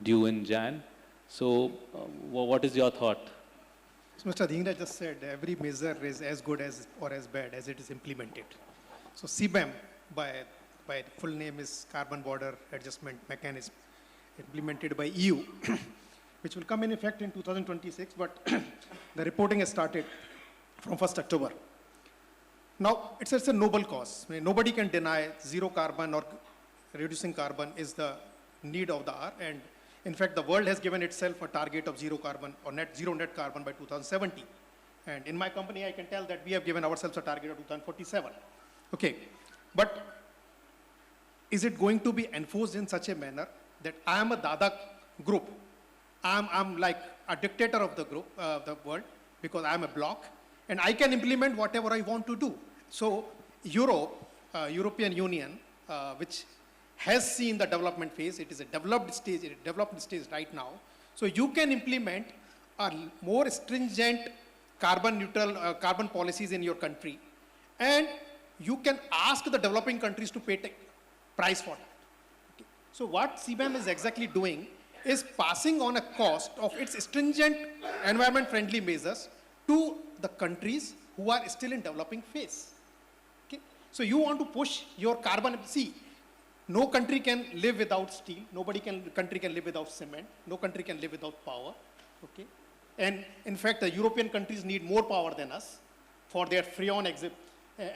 due in Jan. So, what is your thought? So Mr. Dhingra just said every measure is as good as or as bad as it is implemented. So CBAM, by full name is Carbon Border Adjustment Mechanism, implemented by EU, which will come in effect in 2026, but the reporting has started from 1st October. Now, it's a noble cause. I mean, nobody can deny zero carbon or reducing carbon is the need of the hour. And in fact, the world has given itself a target of zero carbon or zero net carbon by 2070. And in my company, I can tell that we have given ourselves a target of 2047. Okay, but is it going to be enforced in such a manner that I am a Dada group? I'm like a dictator of the group, the world, because I'm a bloc, and I can implement whatever I want to do. So Europe, European Union, which has seen the development phase, it is a developed stage right now. So you can implement a more stringent carbon neutral, carbon policies in your country, and you can ask the developing countries to pay price for that. Okay. So what CBAM is exactly doing is passing on a cost of its stringent environment-friendly measures to the countries who are still in developing phase. Okay? So you want to push your carbon, see, no country can live without steel, country can live without cement, no country can live without power, okay? And in fact, the European countries need more power than us for their freon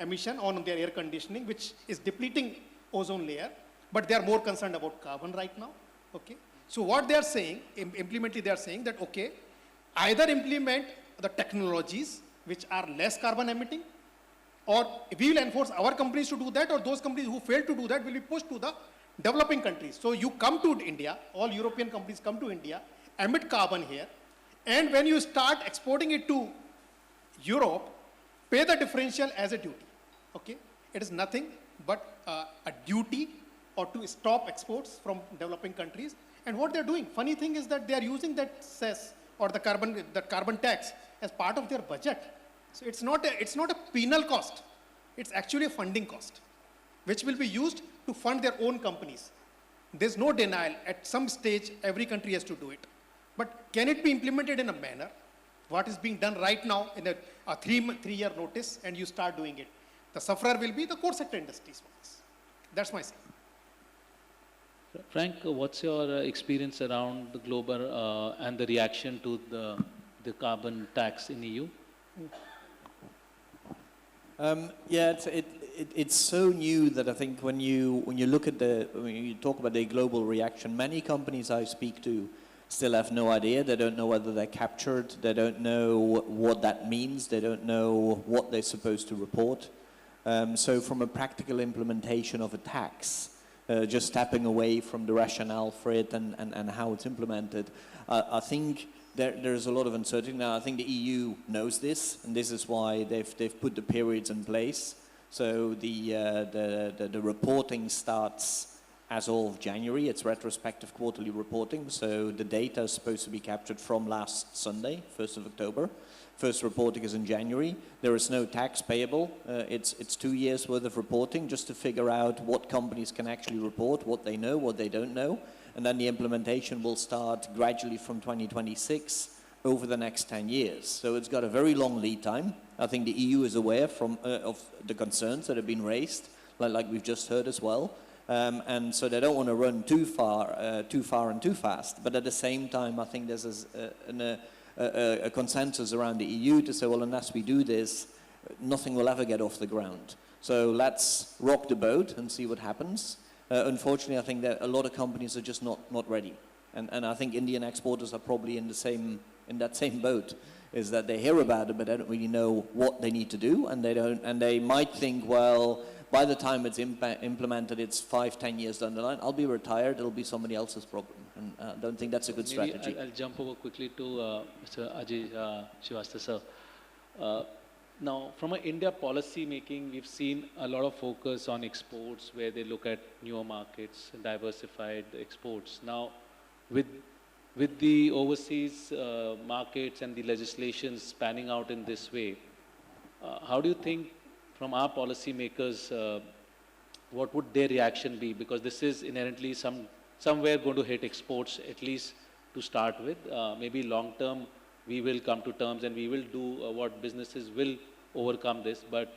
emission on their air conditioning, which is depleting ozone layer, but they are more concerned about carbon right now, okay? So what they are saying, implementally they are saying that, okay, either implement the technologies which are less carbon emitting, or we will enforce our companies to do that, or those companies who fail to do that will be pushed to the developing countries. So you come to India, all European companies come to India, emit carbon here, and when you start exporting it to Europe, pay the differential as a duty, okay? It is nothing but a duty or to stop exports from developing countries. And what they're doing, funny thing is that they are using that cess or the carbon tax as part of their budget. So it's not a penal cost. It's actually a funding cost, which will be used to fund their own companies. There's no denial. At some stage, every country has to do it. But can it be implemented in a manner, what is being done right now in a three-year notice, and you start doing it? The sufferer will be the core sector industries for this. That's my say. Frank, what's your experience around the global and the reaction to the carbon tax in EU? Yeah, it's so new that I think when you look at when you talk about the global reaction, many companies I speak to still have no idea. They don't know whether they're captured. They don't know what that means. They don't know what they're supposed to report. So from a practical implementation of a tax, just stepping away from the rationale for it and how it's implemented, I think there's a lot of uncertainty. Now, I think the EU knows this, and this is why they've put the periods in place. So the reporting starts as of January. It's retrospective quarterly reporting. So the data is supposed to be captured from last Sunday, 1st of October. First reporting is in January. There is no tax payable. It's 2 years worth of reporting just to figure out what companies can actually report, what they know, what they don't know. And then the implementation will start gradually from 2026 over the next 10 years. So it's got a very long lead time. I think the EU is aware of the concerns that have been raised, like we've just heard as well. And so they don't want to run too far and too fast. But at the same time, I think there's a consensus around the EU to say, well, unless we do this, nothing will ever get off the ground. So let's rock the boat and see what happens. Unfortunately, I think that a lot of companies are just not ready. And I think Indian exporters are probably in that same boat, is that they hear about it, but they don't really know what they need to do. And they might think, well, by the time it's implemented, it's 5-10 years down the line. I'll be retired. It'll be somebody else's problem. And I don't think that's a good strategy. I'll jump over quickly to Mr. Ajay Srivastava, sir. Now, from an India policy making, we've seen a lot of focus on exports where they look at newer markets, diversified exports. Now, with the overseas markets and the legislation spanning out in this way, how do you think from our policy makers, what would their reaction be? Because this is inherently somewhere going to hit exports, at least to start with. Maybe long term, we will come to terms and we will do what businesses will overcome this, but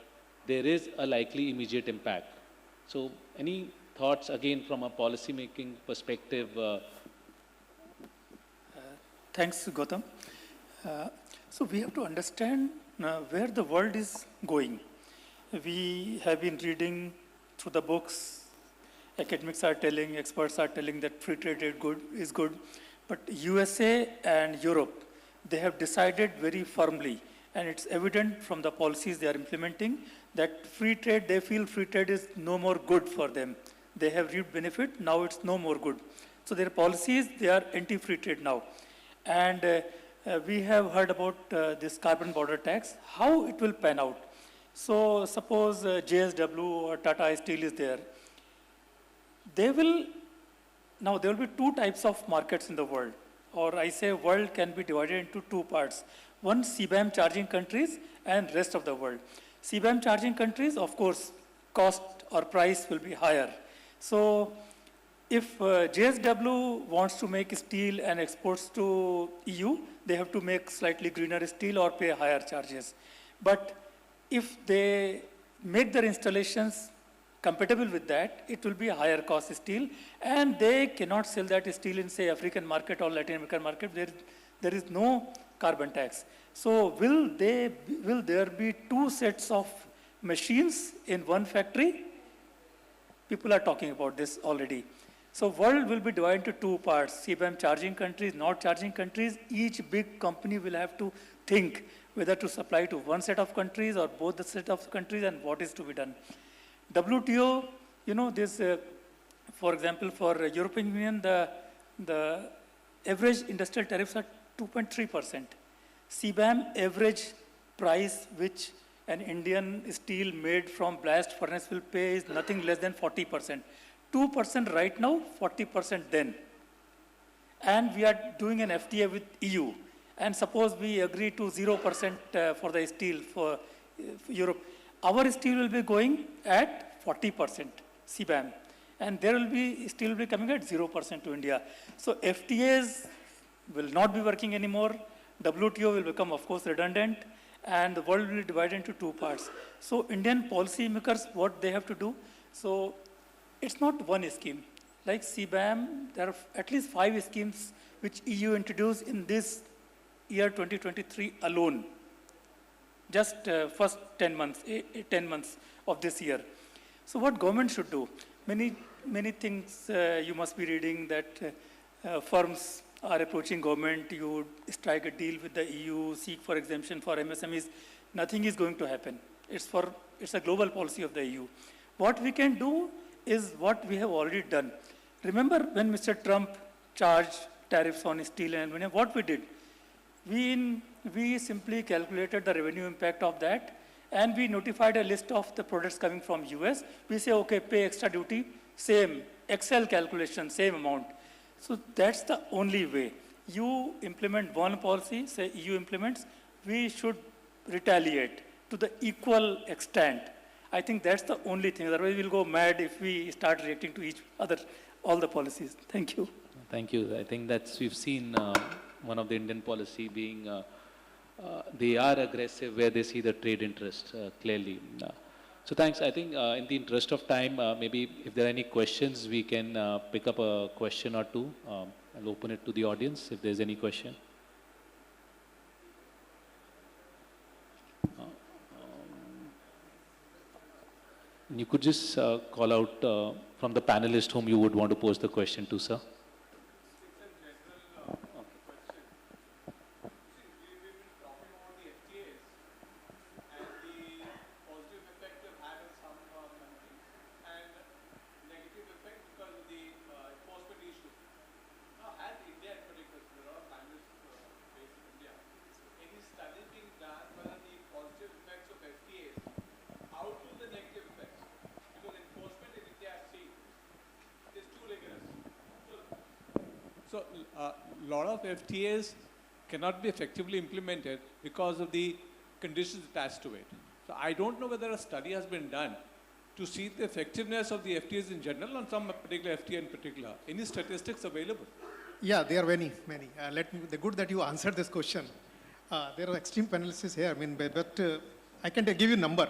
there is a likely immediate impact. So any thoughts again from a policy making perspective? Thanks, Gautam. So we have to understand where the world is going. We have been reading through the books. Academics are telling, experts are telling that free trade is good. But USA and Europe, they have decided very firmly, and it's evident from the policies they are implementing, that free trade, they feel free trade is no more good for them. They have reaped benefit, now it's no more good. So their policies, they are anti-free trade now. And we have heard about this carbon border tax, how it will pan out. So suppose JSW or Tata Steel is there. There will be two types of markets in the world, or I say world can be divided into two parts. One, CBAM charging countries and rest of the world. CBAM charging countries, of course, cost or price will be higher. So if JSW wants to make steel and exports to EU, they have to make slightly greener steel or pay higher charges. But if they make their installations compatible with that, it will be a higher cost steel, and they cannot sell that steel in, say, African market or Latin American market. There is no carbon tax. So will there be two sets of machines in one factory? People are talking about this already. So world will be divided into two parts, CBAM charging countries, not charging countries. Each big company will have to think whether to supply to one set of countries or both the set of countries, and what is to be done. WTO, this, for example, for European Union, the average industrial tariffs are 2.3%. CBAM average price which an Indian steel made from blast furnace will pay is nothing less than 40%. 2% right now, 40% then. And we are doing an FTA with EU. And suppose we agree to 0% for the steel for Europe. Our steel will be going at 40% CBAM. And there will be steel will be coming at 0% to India. So FTAs will not be working anymore. WTO will become, of course, redundant. And the world will be divided into two parts. So Indian policy makers, what they have to do? So it's not one scheme. Like CBAM, there are at least 5 schemes which EU introduced in this year 2023 alone. Just first 10 months of this year. So what government should do? Many things you must be reading that firms are approaching government, you strike a deal with the EU, seek for exemption for MSMEs. Nothing is going to happen. It's a global policy of the EU. What we can do is what we have already done. Remember when Mr. Trump charged tariffs on steel and aluminum, what we did? We simply calculated the revenue impact of that, and we notified a list of the products coming from US. We say, okay, pay extra duty, same, Excel calculation, same amount. So that's the only way. You implement one policy, say EU implements, we should retaliate to the equal extent. I think that's the only thing. Otherwise, we'll go mad if we start reacting to each other, all the policies. Thank you. Thank you. I think we've seen one of the Indian policy being, they are aggressive where they see the trade interest clearly. So thanks. I think in the interest of time, maybe if there are any questions, we can pick up a question or two. I'll open it to the audience if there's any question. You could just call out from the panelist whom you would want to pose the question to, sir. So a lot of FTAs cannot be effectively implemented because of the conditions attached to it. So I don't know whether a study has been done to see the effectiveness of the FTAs in general on some particular FTA in particular. Any statistics available? Yeah, there are many. The good that you answered this question. There are extreme panelists here. But I can give you a number.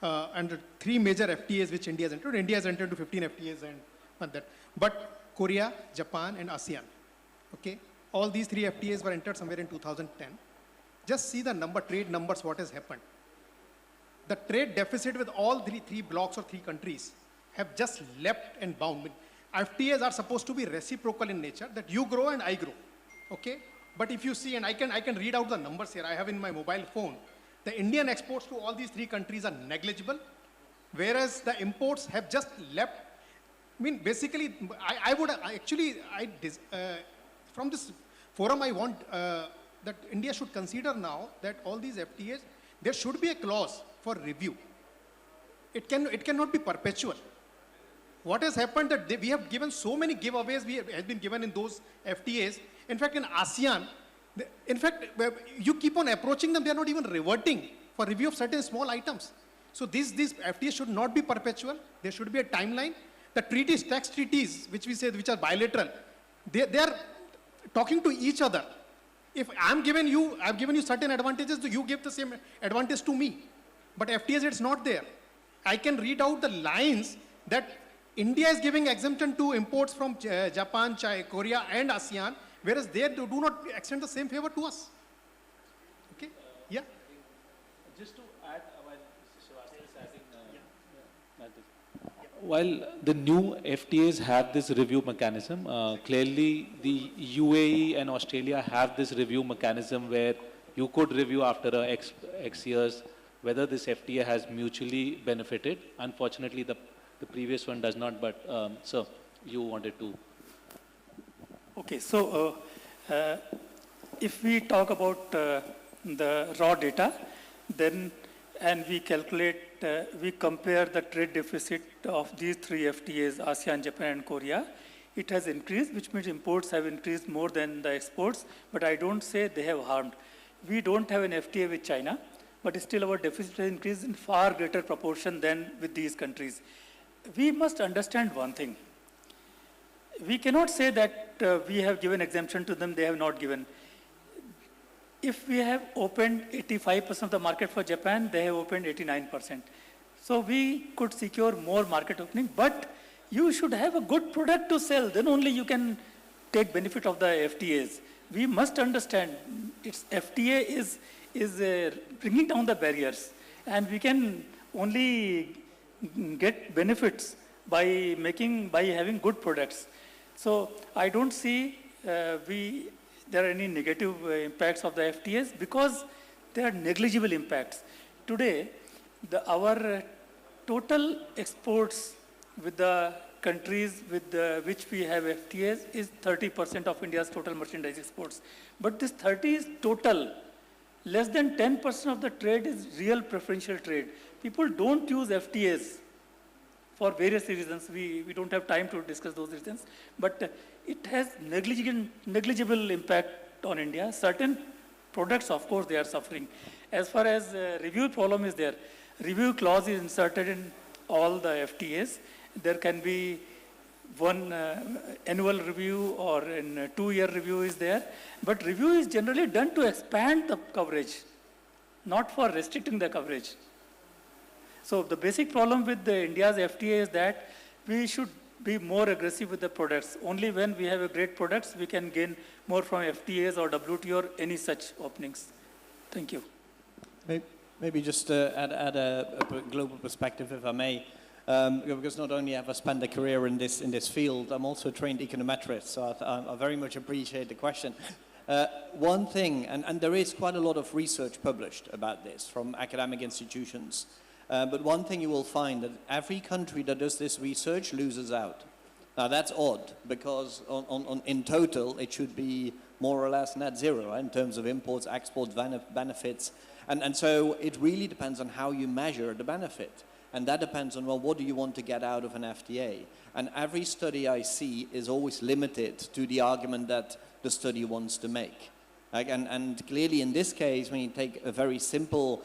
And 3 major FTAs which India has entered. India has entered to 15 FTAs and that. But Korea, Japan, and ASEAN. Okay, all these 3 FTAs were entered somewhere in 2010. Just see the trade numbers, what has happened. the trade deficit with all three blocks or three countries have just leapt and bound. FTAs are supposed to be reciprocal in nature, that you grow and I grow, okay? But if you see, and I can read out the numbers here, I have in my mobile phone, the Indian exports to all these three countries are negligible, whereas the imports have just leapt. I mean, basically, from this forum, I want that India should consider now that all these FTAs, there should be a clause for review. It cannot be perpetual. What has happened that we have given so many giveaways have been given in those FTAs. In fact, in ASEAN, you keep on approaching them, they are not even reverting for review of certain small items. So these FTAs should not be perpetual. There should be a timeline. The treaties, tax treaties, which we say, which are bilateral, they are talking to each other. If I've given you certain advantages, you give the same advantage to me. But FTAs, it's not there. I can read out the lines that India is giving exemption to imports from Japan, China, Korea, and ASEAN, whereas they do not extend the same favor to us. Okay? Yeah. Just to add, while Srivastava is adding, while the new FTAs have this review mechanism, clearly the UAE and Australia have this review mechanism where you could review after X years whether this FTA has mutually benefited. Unfortunately, the previous one does not, but sir, you wanted to. Okay, so if we talk about the raw data, then, and we calculate, we compare the trade deficit of these three FTAs, ASEAN, Japan, and Korea, it has increased, which means imports have increased more than the exports, but I don't say they have harmed. We don't have an FTA with China, but still our deficit has increased in far greater proportion than with these countries. We must understand one thing. We cannot say that we have given exemption to them, they have not given. If we have opened 85% of the market for Japan, they have opened 89%. So we could secure more market opening, but you should have a good product to sell, then only you can take benefit of the FTAs. We must understand FTA is bringing down the barriers, and we can only get benefits by having good products. So I don't see there are any negative impacts of the FTAs because they are negligible impacts. Today, our total exports with the countries with which we have FTAs is 30% of India's total merchandise exports. But this 30 is total. Less than 10% of the trade is real preferential trade. People don't use FTAs for various reasons. We don't have time to discuss those reasons. But it has negligible impact on India. Certain products, of course, they are suffering. As far as review problem is there, review clause is inserted in all the FTAs. There can be one annual review or a 2-year review is there. But review is generally done to expand the coverage, not for restricting the coverage. So the basic problem with India's FTA is that we should be more aggressive with the products. Only when we have a great products, we can gain more from FTAs or WTO or any such openings. Thank you. Maybe just add a global perspective, if I may. Because not only have I spent a career in this field, I'm also a trained econometrist, so I very much appreciate the question. One thing, and there is quite a lot of research published about this from academic institutions, but one thing you will find that every country that does this research loses out. Now that's odd, because in total it should be more or less net zero, right, in terms of imports, exports, benefits, and so it really depends on how you measure the benefit. And that depends on, well, what do you want to get out of an FTA? And every study I see is always limited to the argument that the study wants to make. And clearly in this case, when you take a very simple,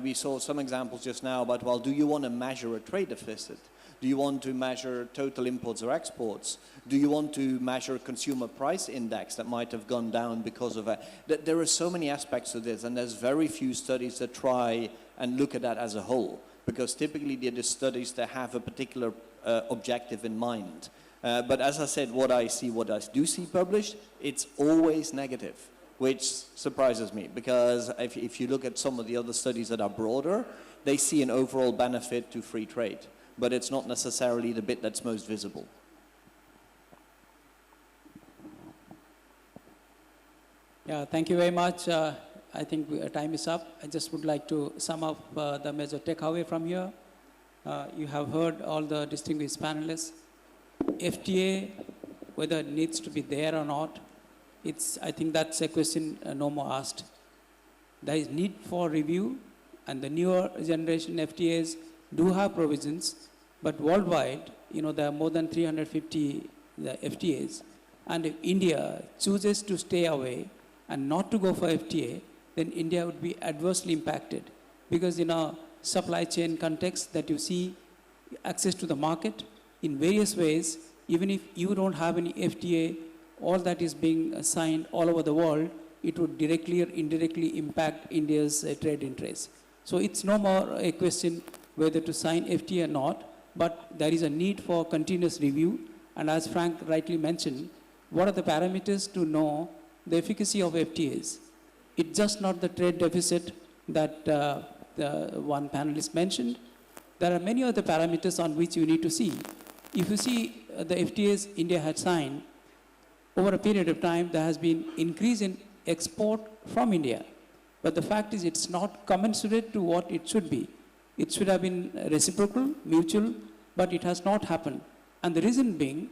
we saw some examples just now about, well, do you want to measure a trade deficit? Do you want to measure total imports or exports? Do you want to measure consumer price index that might have gone down because of it? There are so many aspects to this, and there's very few studies that try and look at that as a whole, because typically they're the studies that have a particular objective in mind. But as I said, what I do see published, it's always negative. which surprises me, because if you look at some of the other studies that are broader, they see an overall benefit to free trade, but it's not necessarily the bit that's most visible. Yeah, thank you very much. I think time is up. I just would like to sum up the major takeaway from here. You have heard all the distinguished panelists. FTA, whether it needs to be there or not, I think that's a question no more asked. There is need for review, and the newer generation FTAs do have provisions, but worldwide, there are more than 350 FTAs. And if India chooses to stay away and not to go for FTA, then India would be adversely impacted. Because in a supply chain context that you see access to the market in various ways, even if you don't have any FTA, all that is being signed all over the world, it would directly or indirectly impact India's trade interests. So it's no more a question whether to sign FTA or not, but there is a need for continuous review. And as Frank rightly mentioned, what are the parameters to know the efficacy of FTAs? It's just not the trade deficit that the one panelist mentioned. There are many other parameters on which you need to see. If you see the FTAs India had signed, over a period of time, there has been increase in export from India. But the fact is it's not commensurate to what it should be. It should have been reciprocal, mutual, but it has not happened. And the reason being,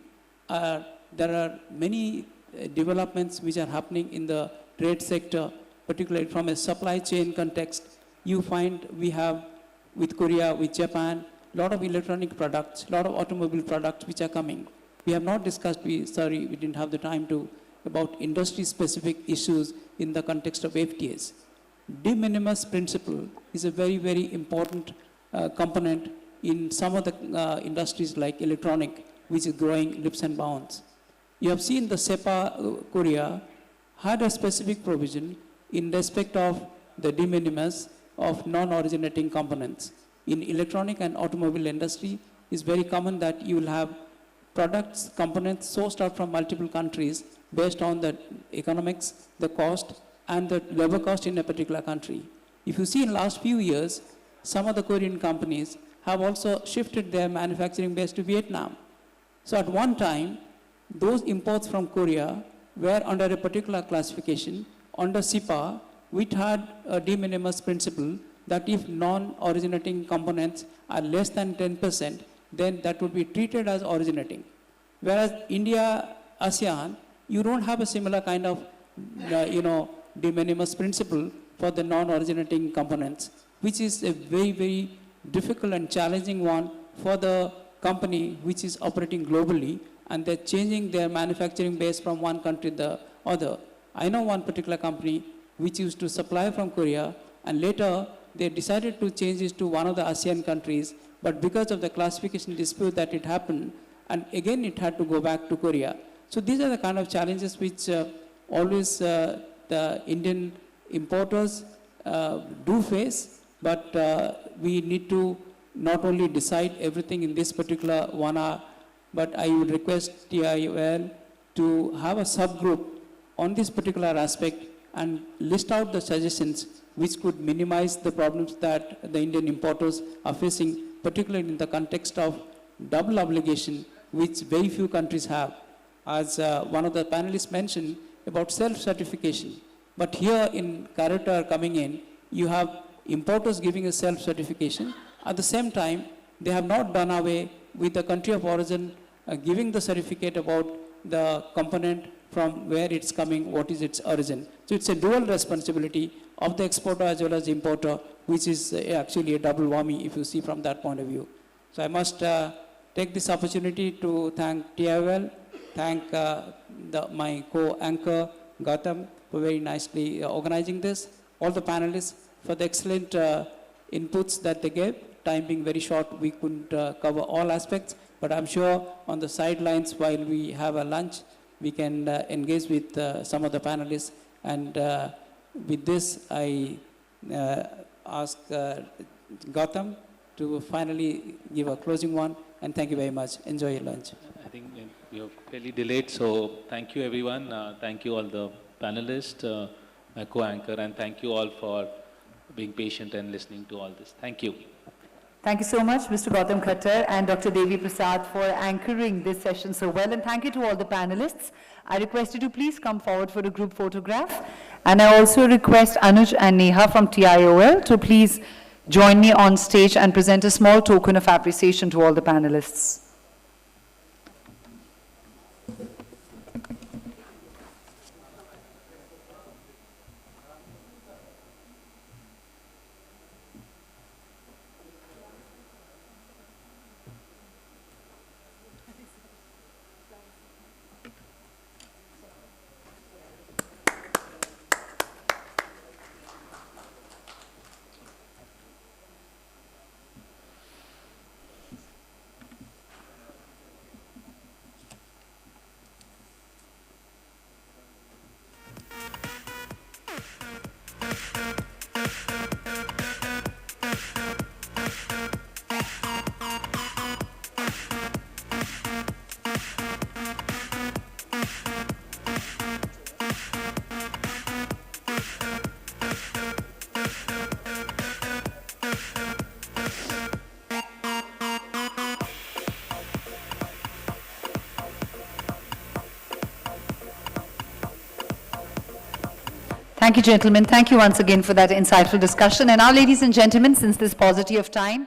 there are many developments which are happening in the trade sector, particularly from a supply chain context. You find we have with Korea, with Japan, a lot of electronic products, a lot of automobile products which are coming. We have not discussed, we didn't have the time to, about industry-specific issues in the context of FTAs. De minimis principle is a very, very important component in some of the industries like electronic, which is growing leaps and bounds. You have seen the SEPA Korea had a specific provision in respect of the de minimis of non-originating components. In electronic and automobile industry, it's very common that you will have products, components sourced out from multiple countries based on the economics, the cost, and the labor cost in a particular country. If you see in the last few years, some of the Korean companies have also shifted their manufacturing base to Vietnam. So at one time, those imports from Korea were under a particular classification. Under SEPA, which had a de minimis principle that if non-originating components are less than 10%, then that would be treated as originating. Whereas India, ASEAN, you don't have a similar kind of, de minimis principle for the non-originating components, which is a very, very difficult and challenging one for the company which is operating globally, and they're changing their manufacturing base from one country to the other. I know one particular company which used to supply from Korea, and later they decided to change it to one of the ASEAN countries, but because of the classification dispute that it happened, and again it had to go back to Korea. So these are the kind of challenges which always the Indian importers do face, but we need to not only decide everything in this particular 1 hour, but I would request TIOL to have a subgroup on this particular aspect and list out the suggestions which could minimize the problems that the Indian importers are facing, particularly in the context of double obligation, which very few countries have. As one of the panelists mentioned about self-certification. But here in character coming in, you have importers giving a self-certification. At the same time, they have not done away with the country of origin giving the certificate about the component from where it's coming, what is its origin. So it's a dual responsibility of the exporter as well as the importer, which is actually a double whammy if you see from that point of view. So I must take this opportunity to thank TIOL, thank my co-anchor Gautam for very nicely organizing this, all the panelists for the excellent inputs that they gave. Time being very short, we couldn't cover all aspects, but I'm sure on the sidelines while we have a lunch, we can engage with some of the panelists. And with this, I ask Gautam to finally give a closing one. And thank you very much. Enjoy your lunch. I think we have fairly delayed, so thank you everyone. Thank you all the panelists, my co-anchor, and thank you all for being patient and listening to all this. Thank you. Thank you so much, Mr. Gautam Khattar and Dr. Devi Prasad for anchoring this session so well. And thank you to all the panelists. I request you to please come forward for a group photograph. And I also request Anuj and Neha from TIOL to please join me on stage and present a small token of appreciation to all the panelists. Thank you, gentlemen. Thank you once again for that insightful discussion. And now, ladies and gentlemen, since this paucity of time,